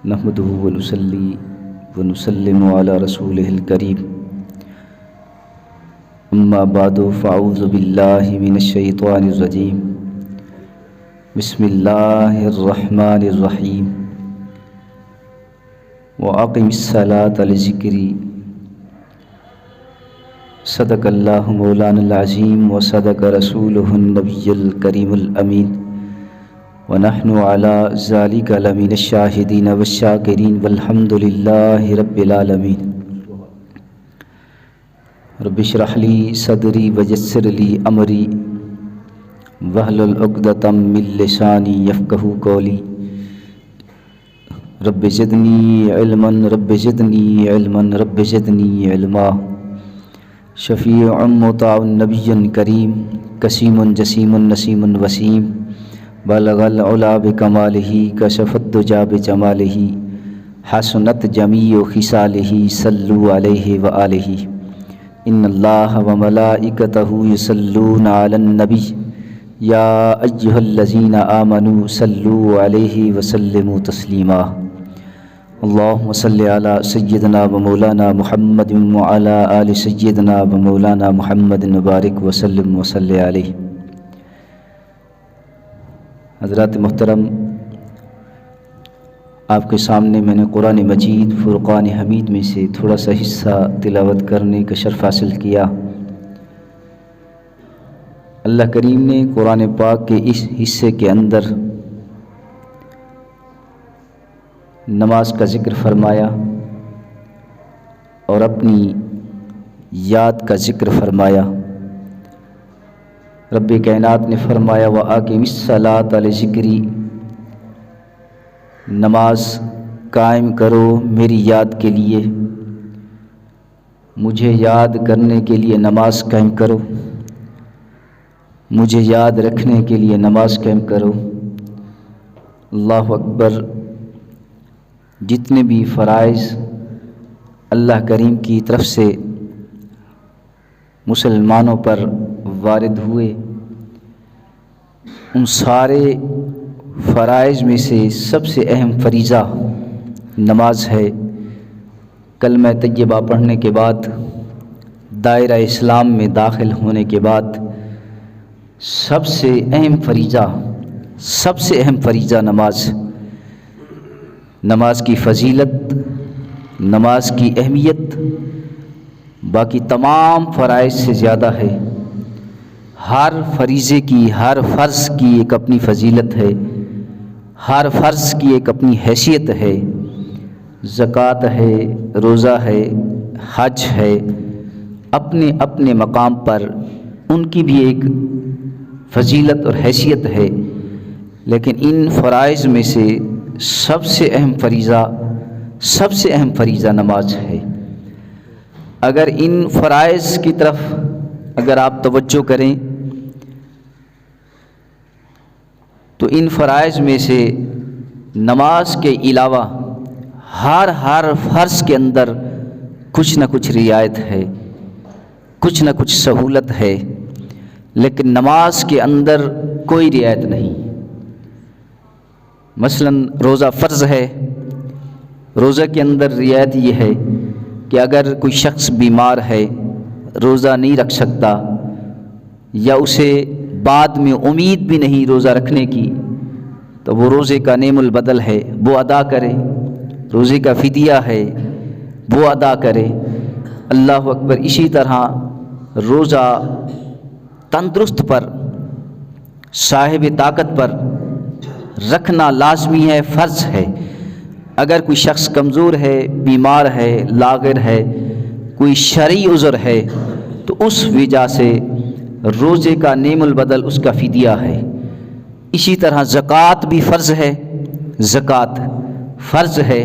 نحمدہ ونصلی ونسلم علی رسولہ الکریم اما بعد فاعوذ باللہ من الشیطان الرجیم بسم اللہ الرحمن الرحیم وأقم الصلاة لذکری صدق اللہ مولانا العظیم وصدق رسولہ النبی الکریم الامین ونحن على ذلك لمن الشاہدین والشاکرین والحمد للہ رب العالمین رب اشرح لی صدری ویسر لی امری واحلل عقدۃ من لسانی یفقہوا قولی رب زدنی علما رب زدنی علما رب زدنی علما شفیع مطاع نبی کریم کسیم جسیم نسیم وسیم بلغ العلا بکمالہ کشف الدجی بجمالہ حسنت جمیع خصالہ صلوا علیہ وآلہ ان اللہ وملائکتہ یصلون علی النبی یا ایہا الذین آمنوا صلوا علیہ وسلموا تسلیما اللہم صلی علی سیدنا و مولانا محمد وعلی آل سیدنا و مولانا محمد مبارک وسلم وصلی علیہ۔ حضرات محترم، آپ کے سامنے میں نے قرآن مجید فرقان حمید میں سے تھوڑا سا حصہ تلاوت کرنے کا شرف حاصل کیا۔ اللہ کریم نے قرآن پاک کے اس حصے کے اندر نماز کا ذکر فرمایا اور اپنی یاد کا ذکر فرمایا۔ رب کائنات نے فرمایا وَأَقِمِ الصَّلَاةَ لِذِكْرِی، نماز قائم کرو میری یاد کے لیے، مجھے یاد کرنے کے لیے نماز قائم کرو، مجھے یاد رکھنے کے لیے نماز قائم کرو۔ اللہ اکبر۔ جتنے بھی فرائض اللہ کریم کی طرف سے مسلمانوں پر وارد ہوئے، ان سارے فرائض میں سے سب سے اہم فریضہ نماز ہے۔ کلمہ طیبہ پڑھنے کے بعد، دائرہ اسلام میں داخل ہونے کے بعد سب سے اہم فریضہ نماز۔ نماز کی فضیلت، نماز کی اہمیت باقی تمام فرائض سے زیادہ ہے۔ ہر فریضے کی، ہر فرض کی ایک اپنی فضیلت ہے، ہر فرض کی ایک اپنی حیثیت ہے۔ زکوٰۃ ہے، روزہ ہے، حج ہے، اپنے اپنے مقام پر ان کی بھی ایک فضیلت اور حیثیت ہے، لیکن ان فرائض میں سے سب سے اہم فریضہ نماز ہے۔ اگر ان فرائض کی طرف اگر آپ توجہ کریں تو ان فرائض میں سے نماز کے علاوہ ہر فرض کے اندر کچھ نہ کچھ رعایت ہے، کچھ نہ کچھ سہولت ہے، لیکن نماز کے اندر کوئی رعایت نہیں۔ مثلا روزہ فرض ہے، روزہ کے اندر رعایت یہ ہے کہ اگر کوئی شخص بیمار ہے، روزہ نہیں رکھ سکتا، یا اسے بعد میں امید بھی نہیں روزہ رکھنے کی، تو وہ روزے کا نیم البدل ہے وہ ادا کرے، روزے کا فدیہ ہے وہ ادا کرے۔ اللہ اکبر۔ اسی طرح روزہ تندرست پر، صاحب طاقت پر رکھنا لازمی ہے، فرض ہے۔ اگر کوئی شخص کمزور ہے، بیمار ہے، لاغر ہے، کوئی شرعی عذر ہے، تو اس وجہ سے روزے کا نیم البدل اس کا فدیہ ہے۔ اسی طرح زکوٰۃ بھی فرض ہے، زکوٰۃ فرض ہے،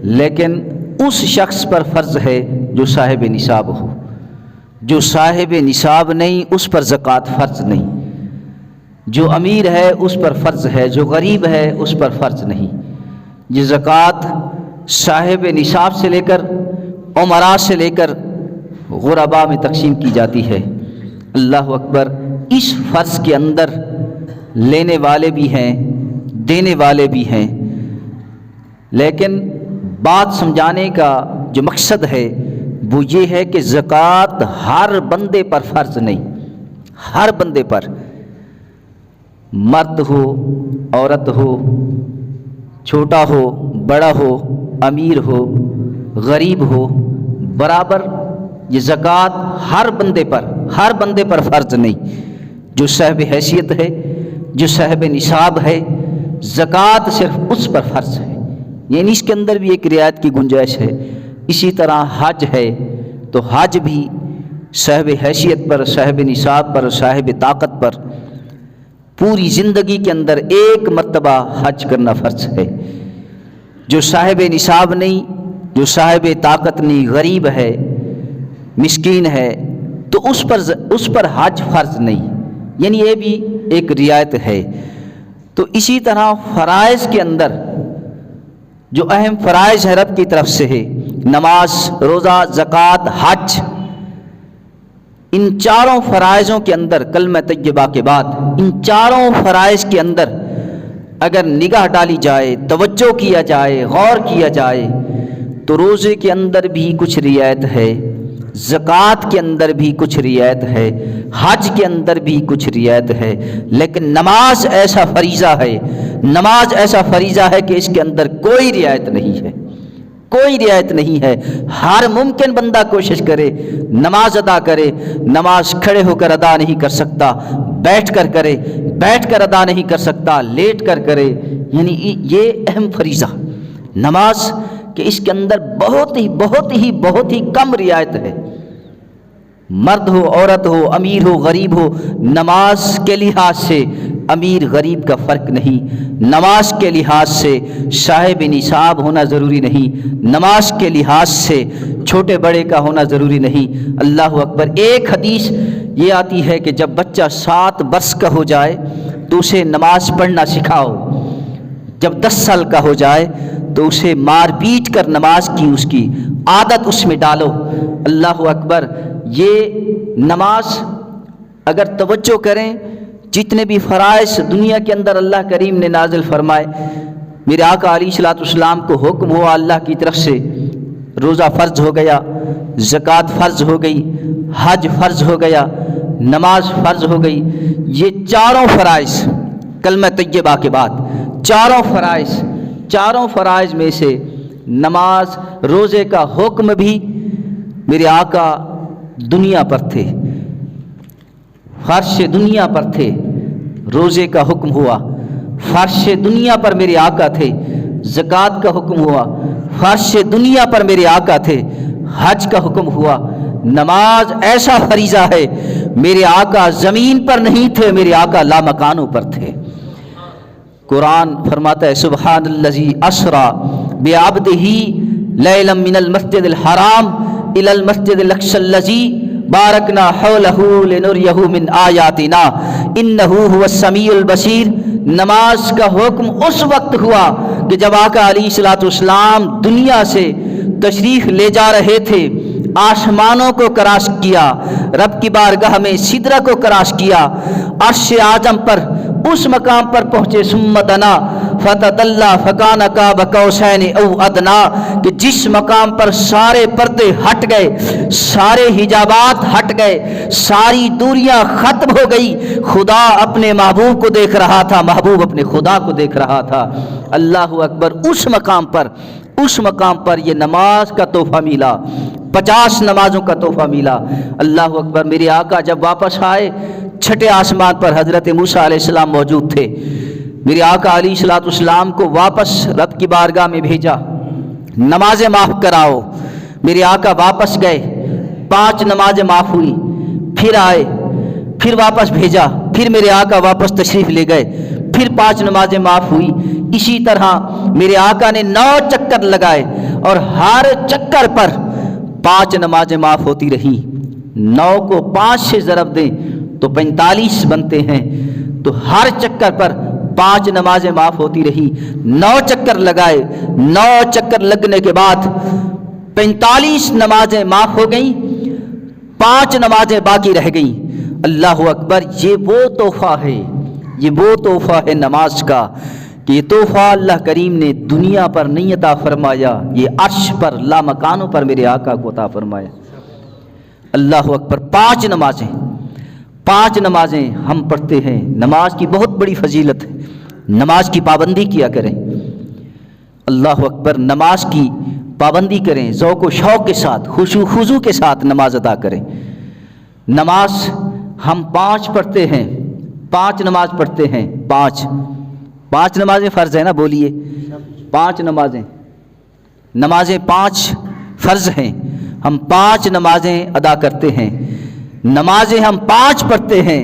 لیکن اس شخص پر فرض ہے جو صاحب نصاب ہو۔ جو صاحب نصاب نہیں اس پر زکوٰۃ فرض نہیں۔ جو امیر ہے اس پر فرض ہے، جو غریب ہے اس پر فرض نہیں۔ یہ زکوٰۃ صاحب نصاب سے لے کر امراء سے لے کر غرباء میں تقسیم کی جاتی ہے۔ اللہ اکبر۔ اس فرض کے اندر لینے والے بھی ہیں، دینے والے بھی ہیں۔ لیکن بات سمجھانے کا جو مقصد ہے وہ یہ ہے کہ زکوٰۃ ہر بندے پر فرض نہیں، ہر بندے پر، مرد ہو، عورت ہو، چھوٹا ہو، بڑا ہو، امیر ہو، غریب ہو، برابر یہ زکوٰۃ ہر بندے پر فرض نہیں۔ جو صاحب حیثیت ہے، جو صاحب نصاب ہے، زکوٰۃ صرف اس پر فرض ہے، یعنی اس کے اندر بھی ایک رعایت کی گنجائش ہے۔ اسی طرح حج ہے تو حج بھی صاحب حیثیت پر، صاحب نصاب پر، صاحب طاقت پر پوری زندگی کے اندر ایک مرتبہ حج کرنا فرض ہے۔ جو صاحب نصاب نہیں، جو صاحب طاقت نہیں، غریب ہے، مسکین ہے، تو اس پر حج فرض نہیں، یعنی یہ بھی ایک رعایت ہے۔ تو اسی طرح فرائض کے اندر جو اہم فرائض ہیں رب کی طرف سے ہے، نماز، روزہ، زکوٰۃ، حج، ان چاروں فرائضوں کے اندر کلمہ طیبہ کے بعد ان چاروں فرائض کے اندر اگر نگاہ ڈالی جائے، توجہ کیا جائے، غور کیا جائے تو روزے کے اندر بھی کچھ رعایت ہے، زکوٰۃ کے اندر بھی کچھ رعایت ہے، حج کے اندر بھی کچھ رعایت ہے، لیکن نماز ایسا فریضہ ہے کہ اس کے اندر کوئی رعایت نہیں ہے، کوئی رعایت نہیں ہے۔ ہر ممکن بندہ کوشش کرے نماز ادا کرے، نماز کھڑے ہو کر ادا نہیں کر سکتا، بیٹھ کر کرے، بیٹھ کر ادا نہیں کر سکتا، لیٹ کر کرے، یعنی یہ اہم فریضہ نماز کہ اس کے اندر بہت ہی کم رعایت ہے۔ مرد ہو، عورت ہو، امیر ہو، غریب ہو، نماز کے لحاظ سے امیر غریب کا فرق نہیں، نماز کے لحاظ سے صاحب نصاب ہونا ضروری نہیں، نماز کے لحاظ سے چھوٹے بڑے کا ہونا ضروری نہیں۔ اللہ اکبر۔ ایک حدیث یہ آتی ہے کہ جب بچہ 7 برس کا ہو جائے تو اسے نماز پڑھنا سکھاؤ، جب 10 سال کا ہو جائے تو اسے مار پیٹ کر نماز کی اس کی عادت اس میں ڈالو۔ اللہ اکبر۔ یہ نماز اگر توجہ کریں، جتنے بھی فرائض دنیا کے اندر اللہ کریم نے نازل فرمائے، میرے آقا علیہ الصلوۃ والسلام کو حکم ہوا اللہ کی طرف سے، روزہ فرض ہو گیا، زکوٰۃ فرض ہو گئی، حج فرض ہو گیا، نماز فرض ہو گئی۔ یہ چاروں فرائض کلمہ طیبہ کے بعد چاروں فرائض میں سے نماز، روزے کا حکم بھی میرے آقا دنیا پر تھے، فرش دنیا پر تھے، روزے کا حکم ہوا، فرش دنیا پر میرے آقا تھے، زکوٰۃ کا حکم ہوا، فرش دنیا پر میرے آقا تھے، حج کا حکم ہوا۔ نماز ایسا فریضہ ہے، میرے آقا زمین پر نہیں تھے، میرے آقا لامکانوں پر تھے۔ قرآن فرماتا ہے سبحان الذی اسری بعبدہ لیلا من المسجد الحرام الی المسجد الاقصی الذی بارکنا حولہ لنریہ من آیاتنا انہ هو السمیع البصیر۔ نماز کا حکم اس وقت ہوا کہ جب آقا علیہ الصلوۃ والسلام دنیا سے تشریف لے جا رہے تھے، آسمانوں کو کراس کیا، رب کی بارگاہ میں سدرہ کو کراس کیا، عرش اعظم پر اس مقام پر پہنچے، ثم دنا فتدلی فکان قاب قوسین او ادنا، کہ جس مقام پر سارے پردے ہٹ گئے، سارے حجابات ہٹ گئے، ساری دوریاں ختم ہو گئی، خدا اپنے محبوب کو دیکھ رہا تھا، محبوب اپنے خدا کو دیکھ رہا تھا۔ اللہ اکبر۔ اس مقام پر یہ نماز کا تحفہ ملا، 50 نمازوں کا تحفہ ملا۔ اللہ اکبر۔ میرے آقا جب واپس آئے، چھٹے آسمان پر حضرت موسیٰ علیہ السلام موجود تھے، میرے آقا علیہ الصلوۃ والسلام کو واپس رب کی بارگاہ میں بھیجا، نمازیں معاف کراؤ۔ میرے آقا واپس گئے، 5 نمازیں معاف ہوئی، پھر آئے، پھر واپس بھیجا، پھر میرے آقا واپس تشریف لے گئے، پھر 5 نمازیں معاف ہوئی۔ اسی طرح میرے آقا نے 9 چکر لگائے اور ہر چکر پر 5 نمازیں معاف ہوتی رہی۔ 9 کو 5 سے ضرب دیں تو 45 بنتے ہیں، تو ہر چکر پر 5 نمازیں معاف ہوتی رہی۔ 9 چکر لگائے، 9 چکر لگنے کے بعد 45 نمازیں معاف ہو گئیں، 5 نمازیں باقی رہ گئیں۔ اللہ اکبر۔ یہ وہ تحفہ ہے نماز کا کہ یہ تحفہ اللہ کریم نے دنیا پر نہیں عطا فرمایا، یہ عرش پر لامکانوں پر میرے آقا کو عطا فرمایا۔ اللہ اکبر۔ 5 نمازیں ہم پڑھتے ہیں، نماز کی بہت بڑی فضیلت ہے، نماز کی پابندی کیا کریں۔ اللہ اکبر۔ نماز کی پابندی کریں، ذوق و شوق کے ساتھ، خشوع خضوع کے ساتھ نماز ادا کریں۔ نماز ہم 5 پڑھتے ہیں، 5 نماز پڑھتے ہیں، 5 نمازیں فرض ہیں نا، بولیے 5 نمازیں 5 فرض ہیں، ہم 5 نمازیں ادا کرتے ہیں۔ نمازیں ہم 5 پڑھتے ہیں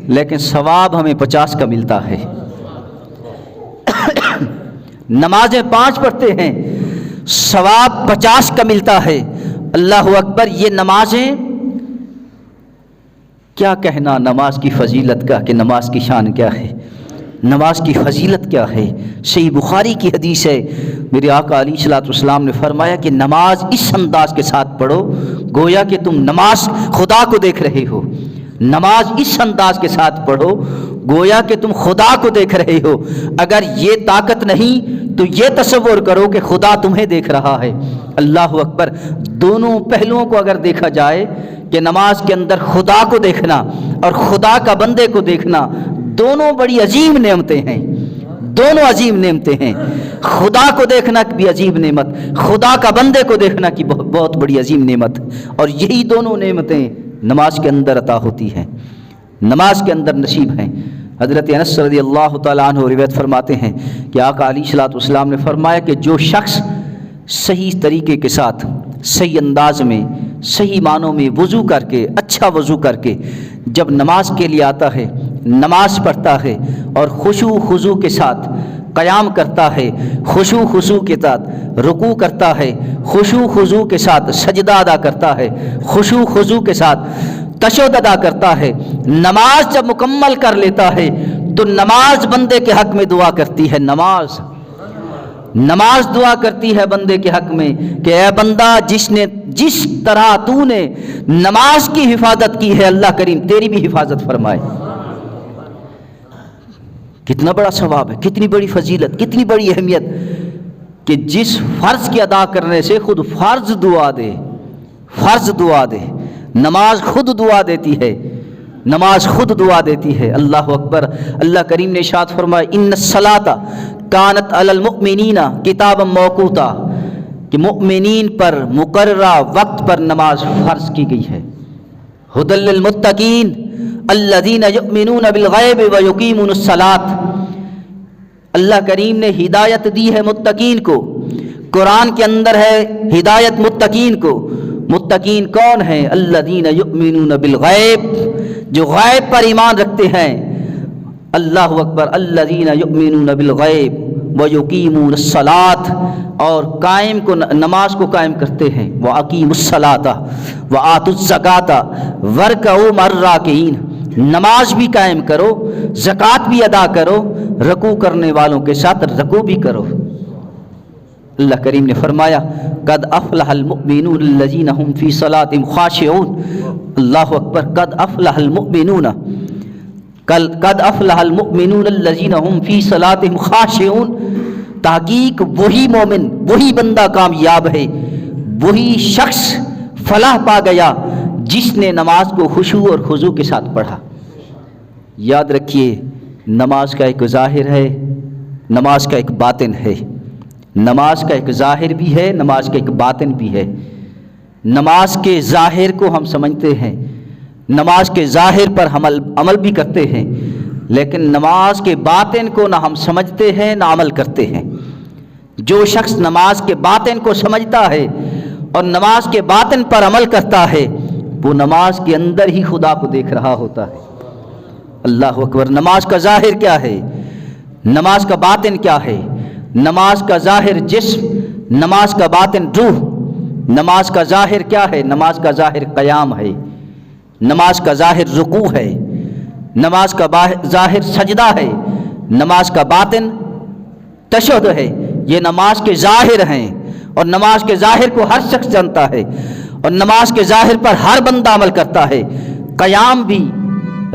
لیکن ثواب ہمیں 50 کا ملتا ہے۔ نمازیں 5 پڑھتے ہیں، ثواب 50 کا ملتا ہے۔ اللہ اکبر۔ یہ نمازیں کیا کہنا نماز کی فضیلت کا، کہ نماز کی شان کیا ہے، نماز کی فضیلت کیا ہے۔ صحیح بخاری کی حدیث ہے، میرے آقا علیہ الصلوۃ والسلام نے فرمایا کہ نماز اس انداز کے ساتھ پڑھو گویا کہ تم نماز خدا کو دیکھ رہے ہو۔ نماز اس انداز کے ساتھ پڑھو گویا کہ تم خدا کو دیکھ رہے ہو۔ اگر یہ طاقت نہیں تو یہ تصور کرو کہ خدا تمہیں دیکھ رہا ہے۔ اللہ اکبر۔ دونوں پہلوؤں کو اگر دیکھا جائے کہ نماز کے اندر خدا کو دیکھنا اور خدا کا بندے کو دیکھنا، دونوں بڑی عظیم نعمتیں ہیں، دونوں عظیم نعمتیں ہیں۔ خدا کو دیکھنا بھی عظیم نعمت، خدا کا بندے کو دیکھنا کی بہت بڑی عظیم نعمت، اور یہی دونوں نعمتیں نماز کے اندر عطا ہوتی ہیں، نماز کے اندر نصیب ہیں۔ حضرت انس رضی اللہ تعالیٰ عنہ روایت فرماتے ہیں کہ آقا علیہ الصلوۃ والسلام نے فرمایا کہ جو شخص صحیح طریقے کے ساتھ، صحیح انداز میں، صحیح معنوں میں وضو کر کے، اچھا وضو کر کے جب نماز کے لیے آتا ہے، نماز پڑھتا ہے اور خشوع خضوع کے ساتھ قیام کرتا ہے، خشوع خضوع کے ساتھ رکوع کرتا ہے، خشوع خضوع کے ساتھ سجدہ ادا کرتا ہے، خشوع خضوع کے ساتھ تشہد ادا کرتا ہے، نماز جب مکمل کر لیتا ہے تو نماز بندے کے حق میں دعا کرتی ہے۔ نماز دعا کرتی ہے بندے کے حق میں کہ اے بندہ، جس طرح تو نے نماز کی حفاظت کی ہے، اللہ کریم تیری بھی حفاظت فرمائے۔ کتنا بڑا ثواب ہے، کتنی بڑی فضیلت، کتنی بڑی اہمیت کہ جس فرض کے ادا کرنے سے خود فرض دعا دے، نماز خود دعا دیتی ہے، نماز خود دعا دیتی ہے۔ اللہ اکبر۔ اللہ کریم نے ارشاد فرمایا ان الصلاۃ کانت علی المؤمنین کتابا موقوتا، کہ مؤمنین پر مقررہ وقت پر نماز فرض کی گئی ہے۔ ھدی للمتقین الذین یؤمنون بالغیب ویقیمون الصلاۃ، اللہ کریم نے ہدایت دی ہے متقین کو۔ قرآن کے اندر ہے ہدایت متقین کو۔ متقین کون ہیں؟ الذین یؤمنون بالغیب، جو غیب پر ایمان رکھتے ہیں۔ اللہ اکبر۔ الذین یؤمنون بالغیب ویقیمون الصلاۃ، اور نماز کو قائم کرتے ہیں۔ واقیموا الصلاۃ وآتوا الزکاۃ وارکعوا مع الراکعین، نماز بھی قائم کرو، زکوٰۃ بھی ادا کرو، رکوع کرنے والوں کے ساتھ رکوع بھی کرو۔ اللہ کریم نے فرمایا قد افلح المؤمنون الذین هم فی صلاتهم خاشعون۔ اللہ اکبر۔ قد افلح المؤمنون الذین هم فی صلاتهم خاشعون، تحقیق وہی مومن، وہی بندہ کامیاب ہے، وہی شخص فلاح پا گیا جس نے نماز کو خشوع اور خضوع کے ساتھ پڑھا۔ یاد رکھیے، نماز کا ایک ظاہر ہے، نماز کا ایک باطن ہے۔ نماز کا ایک ظاہر بھی ہے، نماز کا ایک باطن بھی ہے۔ نماز کے ظاہر کو ہم سمجھتے ہیں، نماز کے ظاہر پر ہم عمل بھی کرتے ہیں، لیکن نماز کے باطن کو نہ ہم سمجھتے ہیں نہ عمل کرتے ہیں۔ جو شخص نماز کے باطن کو سمجھتا ہے اور نماز کے باطن پر عمل کرتا ہے، وہ نماز کے اندر ہی خدا کو دیکھ رہا ہوتا ہے۔ اللہ اکبر۔ نماز کا ظاہر کیا ہے؟ نماز کا باطن کیا ہے؟ نماز کا ظاہر جسم، نماز کا باطن روح۔ نماز کا ظاہر کیا ہے؟ نماز کا ظاہر قیام ہے، نماز کا ظاہر رکوع ہے، نماز کا ظاہر سجدہ ہے، نماز کا باطن تشہد ہے۔ یہ نماز کے ظاہر ہیں، اور نماز کے ظاہر کو ہر شخص جانتا ہے، اور نماز کے ظاہر پر ہر بندہ عمل کرتا ہے۔ قیام بھی،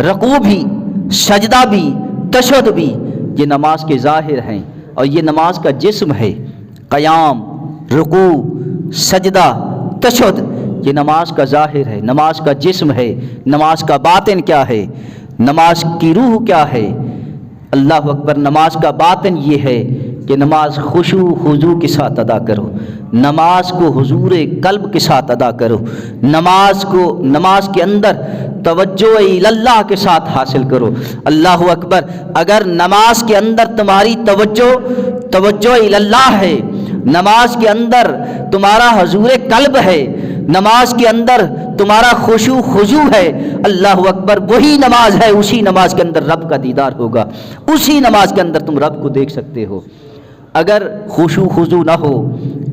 رکوع بھی، سجدہ بھی، تشہد بھی، یہ نماز کے ظاہر ہیں اور یہ نماز کا جسم ہے. قیام، رکوع، سجدہ، تشہد، یہ نماز کا ظاہر ہے، نماز کا جسم ہے. نماز کا باطن کیا ہے؟ نماز کی روح کیا ہے؟ اللہ اکبر. نماز کا باطن یہ ہے کہ نماز خشوع خضوع کے ساتھ ادا کرو، نماز کو حضور قلب کے ساتھ ادا کرو، نماز کے اندر توجہ اللہ کے ساتھ حاصل کرو. اللہ اکبر. اگر نماز کے اندر تمہاری توجہ اللہ ہے، نماز کے اندر تمہارا حضور قلب ہے، نماز کے اندر تمہارا خشوع خضوع ہے، اللہ اکبر، وہی نماز ہے. اسی نماز کے اندر رب کا دیدار ہوگا، اسی نماز کے اندر تم رب کو دیکھ سکتے ہو. اگر خشوع خضوع نہ ہو،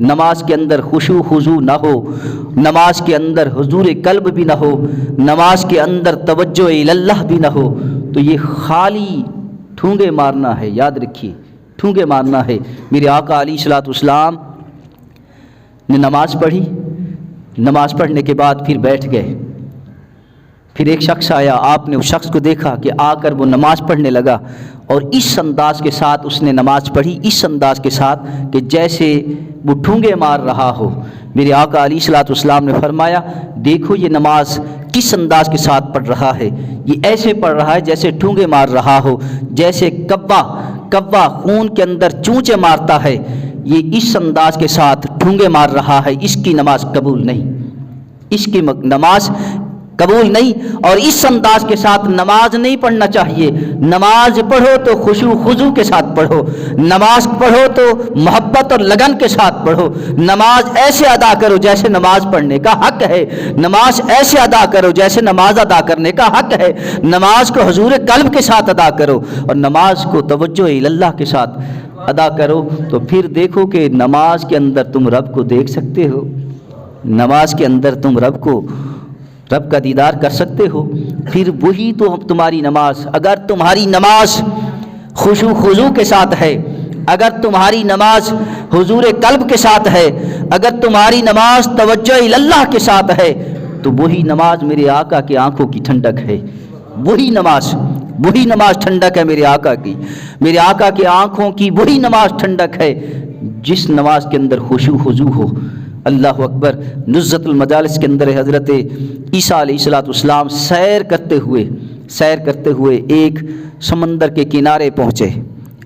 نماز کے اندر خشوع خضوع نہ ہو، نماز کے اندر حضور قلب بھی نہ ہو، نماز کے اندر توجہ اللہ بھی نہ ہو، تو یہ خالی ٹھونگے مارنا ہے. یاد رکھیے، ٹھونگے مارنا ہے. میرے آقا علیہ الصلوۃ والسلام نے نماز پڑھی، نماز پڑھنے کے بعد پھر بیٹھ گئے. پھر ایک شخص آیا، آپ نے اس شخص کو دیکھا کہ آ کر وہ نماز پڑھنے لگا، اور اس انداز کے ساتھ اس نے نماز پڑھی، اس انداز کے ساتھ کہ جیسے وہ ٹھونگے مار رہا ہو. میرے آقا علیہ الصلوۃ والسلام نے فرمایا، دیکھو یہ نماز کس انداز کے ساتھ پڑھ رہا ہے. یہ ایسے پڑھ رہا ہے جیسے ٹھونگے مار رہا ہو، جیسے کوا خون کے اندر چونچے مارتا ہے. یہ اس انداز کے ساتھ ٹھونگے مار رہا ہے، اس کی نماز قبول نہیں، اس کی نماز قبول نہیں. اور اس انداز کے ساتھ نماز نہیں پڑھنا چاہیے. نماز پڑھو تو خشوع خضوع کے ساتھ پڑھو، نماز پڑھو تو محبت اور لگن کے ساتھ پڑھو. نماز ایسے ادا کرو جیسے نماز پڑھنے کا حق ہے، نماز ایسے ادا کرو جیسے نماز ادا کرنے کا حق ہے. نماز کو حضور قلب کے ساتھ ادا کرو اور نماز کو توجہ اللہ کے ساتھ ادا کرو. تو پھر دیکھو کہ نماز کے اندر تم رب کو دیکھ سکتے ہو، نماز کے اندر تم رب کا دیدار کر سکتے ہو. پھر وہی تو تمہاری نماز. اگر تمہاری نماز خشوع خضوع کے ساتھ ہے، اگر تمہاری نماز حضور قلب کے ساتھ ہے، اگر تمہاری نماز توجہ اللہ کے ساتھ ہے، تو وہی نماز میرے آقا کی آنکھوں کی ٹھنڈک ہے. وہی نماز ٹھنڈک ہے میرے آقا کی، میرے آقا کی آنکھوں کی وہی نماز ٹھنڈک ہے جس نماز کے اندر خشوع خضوع ہو. اللہ اکبر. نزہۃ المجالس کے اندر حضرت عیسیٰ علیہ الصلوۃ والسلام سیر کرتے ہوئے ایک سمندر کے کنارے پہنچے.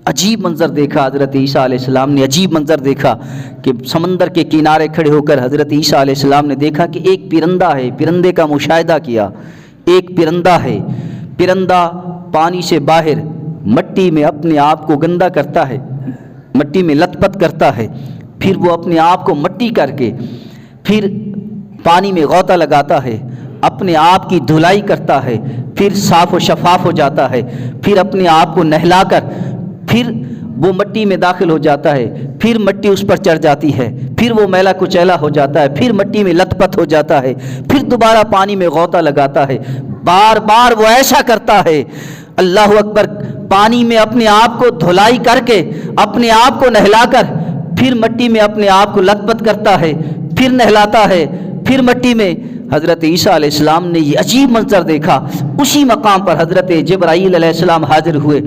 عجیب منظر دیکھا حضرت عیسیٰ علیہ السلام نے، عجیب منظر دیکھا کہ سمندر کے کنارے کھڑے ہو کر حضرت عیسیٰ علیہ السلام نے دیکھا کہ ایک پرندہ ہے. پرندے کا مشاہدہ کیا. ایک پرندہ ہے، پرندہ پانی سے باہر مٹی میں اپنے آپ کو گندا کرتا ہے، مٹی میں لت پت کرتا ہے، پھر وہ اپنے آپ کو مٹی کر کے پھر پانی میں غوطہ لگاتا ہے، اپنے آپ کی دھلائی کرتا ہے، پھر صاف و شفاف ہو جاتا ہے، پھر اپنے آپ کو نہلا کر پھر وہ مٹی میں داخل ہو جاتا ہے، پھر مٹی اس پر چڑھ جاتی ہے، پھر وہ میلا کچیلا ہو جاتا ہے، پھر مٹی میں لت پت ہو جاتا ہے، پھر دوبارہ پانی میں غوطہ لگاتا ہے. بار بار وہ ایسا کرتا ہے. اللہ اکبر. پانی میں اپنے آپ کو دھلائی کر کے، اپنے آپ کو نہلا کر پھر مٹی میں اپنے آپ کو لت پت کرتا ہے، پھر نہلاتا ہے، پھر مٹی میں. حضرت عیسیٰ علیہ السلام نے یہ عجیب منظر دیکھا. اسی مقام پر حضرت جبرائیل علیہ السلام حاضر ہوئے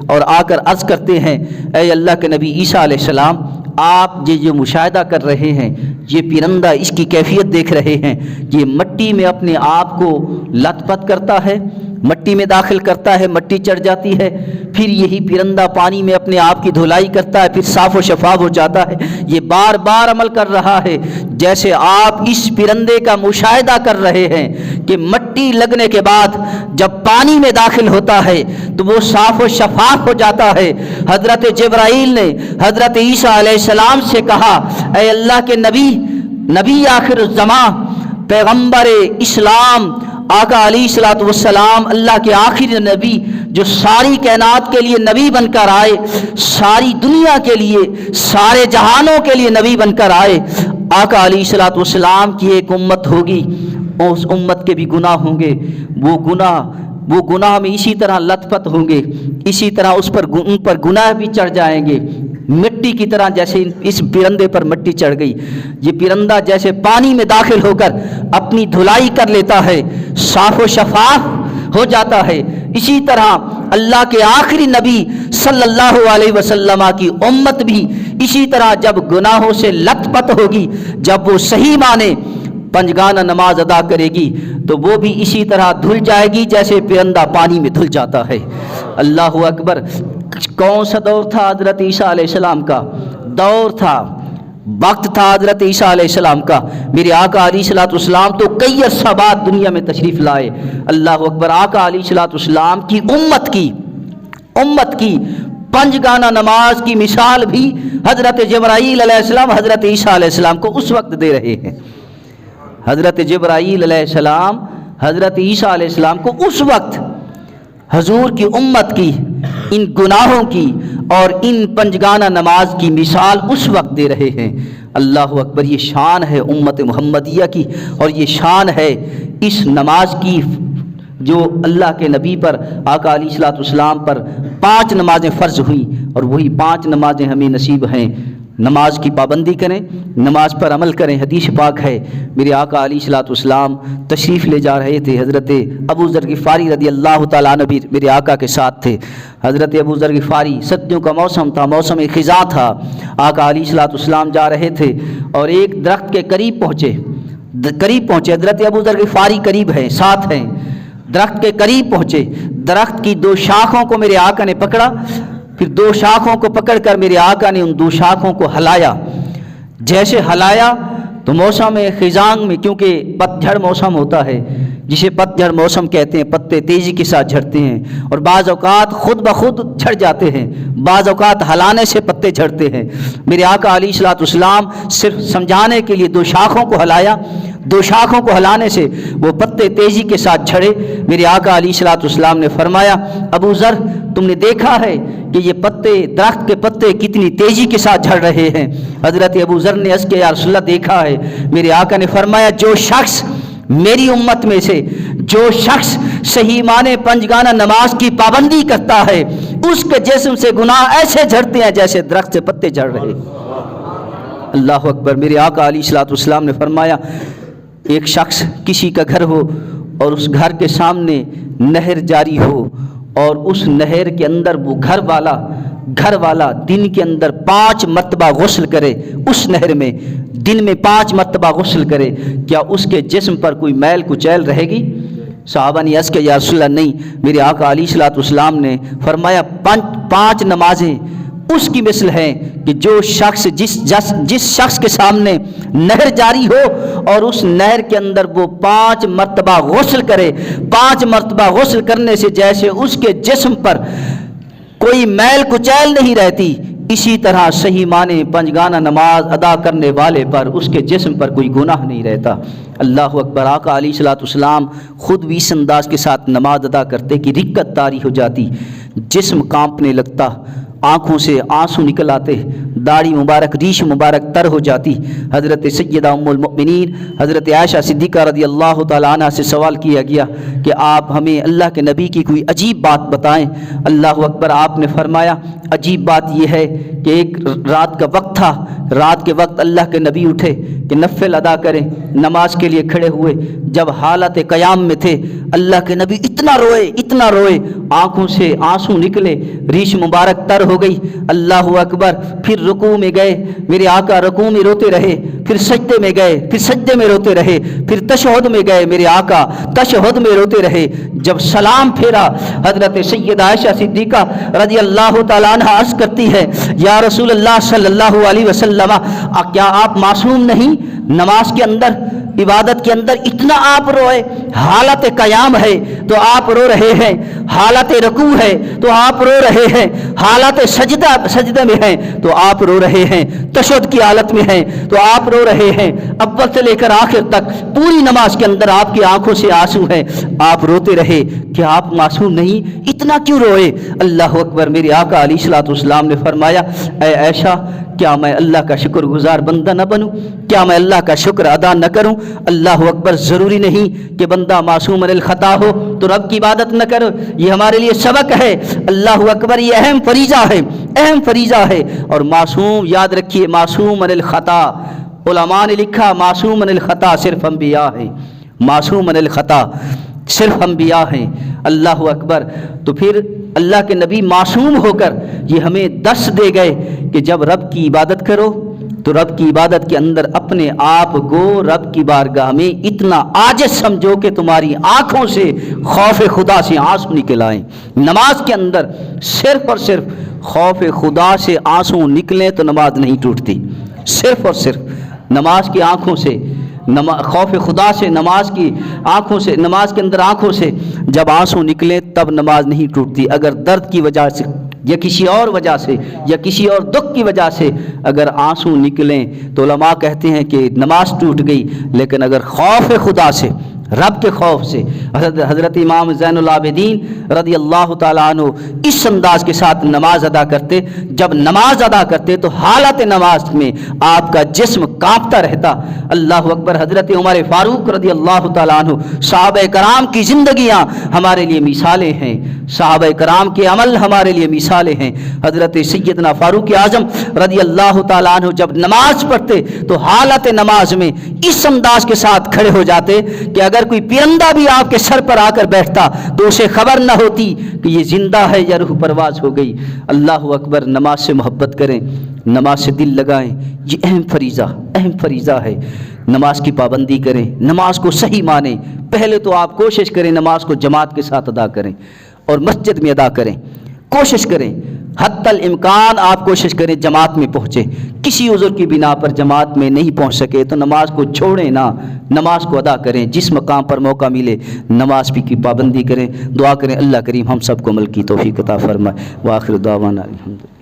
اور آ کر عرض کرتے ہیں، اے اللہ کے نبی عیسیٰ علیہ السلام، آپ جو مشاہدہ کر رہے ہیں، یہ پرندہ اس کی کیفیت دیکھ رہے ہیں، یہ مٹی میں اپنے آپ کو لت پت کرتا ہے، مٹی میں داخل کرتا ہے، مٹی چڑھ جاتی ہے، پھر یہی پرندہ پانی میں اپنے آپ کی دھلائی کرتا ہے، پھر صاف و شفاف ہو جاتا ہے. یہ بار بار عمل کر رہا ہے. جیسے آپ اس پرندے کا مشاہدہ کر رہے ہیں کہ مٹی لگنے کے بعد جب پانی میں داخل ہوتا ہے تو وہ صاف و شفاف ہو جاتا ہے. حضرت جبرائیل نے حضرت عیسیٰ علیہ السلام سے کہا، اے اللہ کے نبی آخر الزمان، پیغمبر اسلام، آقا علیہ الصلوۃ والسلام، اللہ کے آخری نبی جو ساری کائنات کے لیے نبی بن کر آئے، ساری دنیا کے لیے، سارے جہانوں کے لیے نبی بن کر آئے. آقا علیہ الصلوۃ والسلام کی ایک امت ہوگی، اس امت کے بھی گناہ ہوں گے. وہ گناہ میں اسی طرح لت پت ہوں گے، اسی طرح ان پر گناہ بھی چڑھ جائیں گے، مٹی کی طرح. جیسے اس پرندے پر مٹی چڑھ گئی، یہ پرندہ جیسے پانی میں داخل ہو کر اپنی دھلائی کر لیتا ہے، صاف و شفاف ہو جاتا ہے، اسی طرح اللہ کے آخری نبی صلی اللہ علیہ وسلم کی امت بھی اسی طرح جب گناہوں سے لت پت ہوگی، جب وہ صحیح معنی پنجگانہ نماز ادا کرے گی تو وہ بھی اسی طرح دھل جائے گی جیسے پرندہ پانی میں دھل جاتا ہے۔ اللہ اکبر۔ کون سا دور تھا حضرت عیسیٰ علیہ السلام کا؟ دور تھا، وقت تھا حضرت عیسیٰ علیہ السلام کا۔ میرے آقا علیہ الصلوۃ والسلام تو کئی عرصہ بعد دنیا میں تشریف لائے۔ اللہ اکبر۔ آقا علیہ الصلوۃ والسلام کی امت کی پنجگانہ نماز کی مثال بھی حضرت جبرائیل علیہ السلام حضرت عیسیٰ علیہ السلام کو اس وقت دے رہے ہیں۔ حضرت جبرائیل علیہ السلام حضرت عیسیٰ علیہ السلام کو اس وقت حضور کی امت کی ان گناہوں کی اور ان پنجگانہ نماز کی مثال اس وقت دے رہے ہیں۔ اللہ اکبر۔ یہ شان ہے امت محمدیہ کی، اور یہ شان ہے اس نماز کی جو اللہ کے نبی پر آقا علیہ الصلوۃ والسلام پر 5 نمازیں فرض ہوئیں، اور وہی 5 نمازیں ہمیں نصیب ہیں۔ نماز کی پابندی کریں، نماز پر عمل کریں۔ حدیث پاک ہے، میرے آقا علیہ الصلوۃ والسلام تشریف لے جا رہے تھے، حضرت ابو ذر غفاری رضی اللہ تعالیٰ عنہ بھی میرے آقا کے ساتھ تھے۔ حضرت ابو ذر غفاری، سردیوں کا موسم تھا، موسم خزاں تھا، آقا علیہ الصلوۃ والسلام جا رہے تھے اور ایک درخت کے قریب پہنچے۔ حضرت ابو ذر غفاری قریب ہیں، ساتھ ہیں، درخت کے قریب پہنچے، درخت کی 2 شاخوں کو میرے آقا نے پکڑا، پھر 2 شاخوں کو پکڑ کر میرے آقا نے ان 2 شاخوں کو ہلایا۔ جیسے ہلایا تو موسم خزاں میں، کیونکہ پتجھڑ موسم ہوتا ہے جسے پتجھڑ موسم کہتے ہیں، پتے تیزی کے ساتھ جھڑتے ہیں اور بعض اوقات خود بخود جھڑ جاتے ہیں، بعض اوقات ہلانے سے پتے جھڑتے ہیں۔ میرے آقا علیہ الصلوۃ والسلام صرف سمجھانے کے لیے 2 شاخوں کو ہلایا، 2 شاخوں کو ہلانے سے وہ پتے تیزی کے ساتھ جھڑے۔ میرے آقا علیہ الصلوۃ والسلام نے فرمایا، ابو ذر تم نے دیکھا ہے کہ یہ پتے، درخت کے پتے کتنی تیزی کے ساتھ جھڑ رہے ہیں؟ حضرت ابو ذر نے عرض کیا، یا رسول اللہ دیکھا ہے۔ میرے آقا نے فرمایا، جو شخص میری امت میں سے جو شخص صحیح معنی پنجگانہ نماز کی پابندی کرتا ہے اس کے جسم سے گناہ ایسے جھڑتے ہیں جیسے درخت سے پتے جھڑ رہے۔ اللہ اکبر۔ میرے آقا علیہ الصلوۃ والسلام نے فرمایا، ایک شخص کسی کا گھر ہو اور اس گھر کے سامنے نہر جاری ہو اور اس نہر کے اندر وہ گھر والا دن کے اندر 5 مرتبہ غسل کرے، اس نہر میں دن میں 5 مرتبہ غسل کرے، کیا اس کے جسم پر کوئی میل کچیل رہے گی؟ صحابہ نے عرض کیا، یا رسول اللہ نہیں۔ میرے آقا علیہ الصلوۃ والسلام نے فرمایا، 5 نمازیں اس کی مثل ہیں کہ جو شخص جس شخص کے سامنے نہر جاری ہو اور اس نہر کے اندر وہ 5 مرتبہ غسل کرے، 5 مرتبہ غسل کرنے سے جیسے اس کے جسم پر کوئی میل کچیل نہیں رہتی، اسی طرح صحیح معنی پنجگانہ نماز ادا کرنے والے پر اس کے جسم پر کوئی گناہ نہیں رہتا۔ اللہ اکبر۔ آقا علیہ الصلوۃ والسلام خود بھی اس انداز کے ساتھ نماز ادا کرتے کہ رکت طاری ہو جاتی، جسم کانپنے لگتا، آنکھوں سے آنسو نکل آتے، داڑھی مبارک، ریش مبارک تر ہو جاتی۔ حضرت سیدہ ام المؤمنین حضرت عائشہ صدیقہ رضی اللہ تعالیٰ عنہ سے سوال کیا گیا کہ آپ ہمیں اللہ کے نبی کی کوئی عجیب بات بتائیں۔ اللہ اکبر۔ آپ نے فرمایا، عجیب بات یہ ہے کہ ایک رات کا وقت تھا، رات کے وقت اللہ کے نبی اٹھے کہ نفل ادا کریں، نماز کے لیے کھڑے ہوئے، جب حالت قیام میں تھے اللہ کے نبی اتنا روئے، آنکھوں سے آنسو نکلے، ریش مبارک تر ہو گئی۔ اللہ اکبر۔ پھر رکوع میں گئے، میرے آقا رکوع میں روتے رہے، پھر سجدے میں گئے، پھر سجدے میں روتے رہے، پھر تشہد میں گئے، میرے آقا تشہد میں روتے رہے۔ جب سلام پھیرا، حضرت سیدہ عائشہ صدیقہ رضی اللہ تعالیٰ عنہ عرض کرتی ہے، یا رسول اللہ صلی اللہ علیہ وسلم، کیا آپ معصوم نہیں؟ نماز کے اندر، عبادت کے اندر اتنا آپ روئے، حالت قیام ہے تو آپ رو رہے ہیں، حالت رکوع ہے تو آپ رو رہے ہیں، حالت سجدہ میں ہیں تو آپ رو رہے ہیں، تشہد کی حالت میں ہیں تو آپ رو رہے ہیں، اول سے لے کر آخر تک پوری نماز کے اندر آپ کی آنکھوں سے آنسو ہیں، آپ روتے رہے، کیا آپ معصوم نہیں؟ اتنا کیوں روئے؟ اللہ اکبر۔ میرے آقا علیہ الصلوۃ والسلام نے فرمایا، اے عائشہ، کیا میں اللہ کا شکر گزار بندہ نہ بنوں؟ کیا میں اللہ کا شکر ادا نہ کروں؟ اللہ اکبر۔ ضروری نہیں کہ بندہ معصوم الخطا ہو تو رب کی عبادت نہ کرو، یہ ہمارے لیے سبق ہے۔ اللہ اکبر۔ یہ اہم فریضہ ہے اور معصوم، یاد رکھیے، معصوم الخطا، علماء نے لکھا معصوم الخطا صرف انبیاء ہیں، معصوم الخطا صرف انبیاء ہیں۔ اللہ اکبر۔ تو پھر اللہ کے نبی معصوم ہو کر یہ ہمیں درس دے گئے کہ جب رب کی عبادت کرو تو رب کی عبادت کے اندر اپنے آپ کو رب کی بارگاہ میں اتنا عاجز سمجھو کہ تمہاری آنکھوں سے خوف خدا سے آنسو نکل آئیں۔ نماز کے اندر صرف اور صرف خوف خدا سے آنسو نکلیں تو نماز نہیں ٹوٹتی، صرف اور صرف نماز کی آنکھوں سے، خوف خدا سے، نماز کی آنکھوں سے، نماز کے اندر آنکھوں سے جب آنسو نکلیں تب نماز نہیں ٹوٹتی۔ اگر درد کی وجہ سے یا کسی اور وجہ سے یا کسی اور دکھ کی وجہ سے اگر آنسو نکلیں تو علماء کہتے ہیں کہ نماز ٹوٹ گئی، لیکن اگر خوف خدا سے، رب کے خوف سے، حضرت امام زین العابدین رضی اللہ تعالیٰ عنہ اس انداز کے ساتھ نماز ادا کرتے، جب نماز ادا کرتے تو حالت نماز میں آپ کا جسم کانپتا رہتا۔ اللہ اکبر۔ حضرت عمر فاروق رضی اللہ تعالیٰ عنہ، صحابہ کرام کی زندگیاں ہمارے لیے مثالیں ہیں، صحابہ کرام کے عمل ہمارے لیے مثالیں ہیں۔ حضرت سیدنا فاروق اعظم رضی اللہ تعالیٰ عنہ جب نماز پڑھتے تو حالت نماز میں اس انداز کے ساتھ کھڑے ہو جاتے کہ اگر کوئی پرندہ بھی آپ کے سر پر آ کر بیٹھتا تو اسے خبر نہ ہوتی کہ یہ زندہ ہے یا روح پرواز ہو گئی۔ اللہ اکبر۔ نماز سے محبت کریں، نماز سے دل لگائیں، یہ اہم فریضہ ہے۔ نماز کی پابندی کریں، نماز کو صحیح مانیں۔ پہلے تو آپ کوشش کریں نماز کو جماعت کے ساتھ ادا کریں اور مسجد میں ادا کریں، کوشش کریں حتی الامکان آپ کوشش کریں جماعت میں پہنچیں۔ کسی عذر کی بنا پر جماعت میں نہیں پہنچ سکے تو نماز کو چھوڑیں نہ، نماز کو ادا کریں۔ جس مقام پر موقع ملے نماز کی پابندی کریں۔ دعا کریں اللہ کریم ہم سب کو عمل کی توفیق عطا فرمائے۔ وآخر دعوانا الحمدللہ۔